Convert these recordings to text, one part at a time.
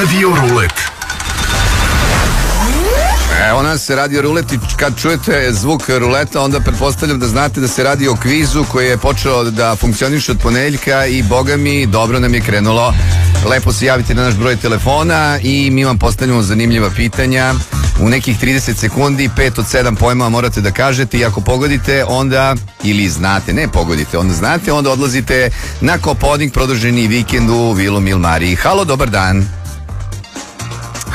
Radio Rulet. Evo nas se Radio Rulet i kad čujete zvuk ruleta onda pretpostavljam da znate da se radi o kvizu koji je počeo da funkcioniše od ponedeljka i boga mi dobro nam je krenulo. Lepo se javite na naš broj telefona i mi vam postavljamo zanimljiva pitanja. U nekih 30 sekundi 5 od 7 pojmova morate da kažete i ako pogodite onda, ili znate, ne pogodite, onda znate, onda odlazite na Kopaonik produženi vikend u Vilu Milmariji. Halo, dobar dan.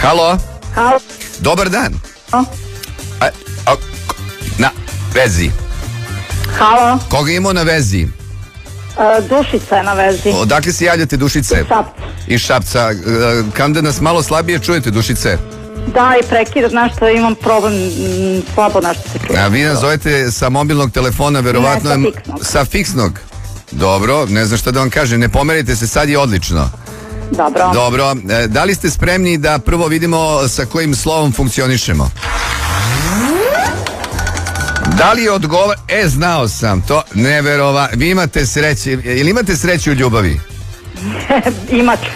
Halo. Halo. Dobar dan. Na vezi. Halo. Koga imamo na vezi? Dušica je na vezi. Odakle se javljate, Dušice? Iz Šapca. Iz Šapca. Kam da nas malo slabije čujete, Dušice? Da, i prekida, znaš što imam problem, slabo nešto se čuje. A vi nas zovete sa mobilnog telefona, verovatno... Ne, sa fiksnog. Sa fiksnog? Dobro, ne znam šta da vam kažem, ne pomerite se, sad je odlično. Dobro. Dobro, da li ste spremni da prvo vidimo sa kojim slovom funkcionišemo? Da li odgovor... znao sam to, vi imate sreće, ili imate sreću u ljubavi?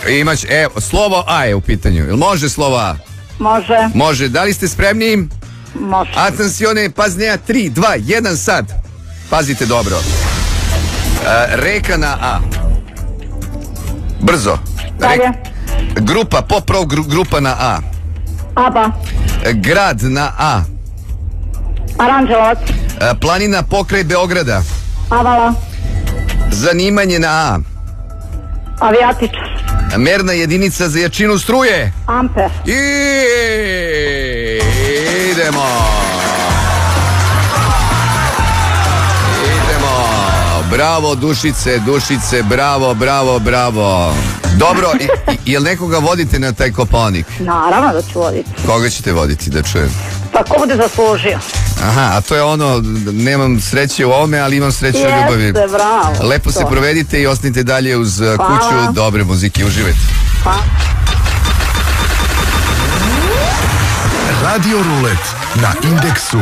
Imać. Slovo A je u pitanju, jel može slovo A? Može. Može, da li ste spremni? Može. Atensione, pazneja, 3, 2, 1, sad. Pazite dobro. Reka na A. Brzo. Dalje. Grupa, pop-rock grupa na A. Aba. Grad na A. Aranđelovac. Planina pokraj Beograda. Avala. Zanimanje na A. Avijatičar. Merna jedinica za jačinu struje. Amper. Idemo. Bravo, Dušice, bravo. Dobro, jel nekoga vodite na taj Kopaonik? Naravno da ću voditi. Koga ćete voditi, da čujem? Pa ko bude zaslužio. Aha, a to je ono, nemam sreće u ovome, ali imam sreće u ljubavi. Jeste, bravo. Lepo se provedite i ostanite dalje uz kuću dobre muzike, uživajte. Pa. Radio Rulet na Indeksu.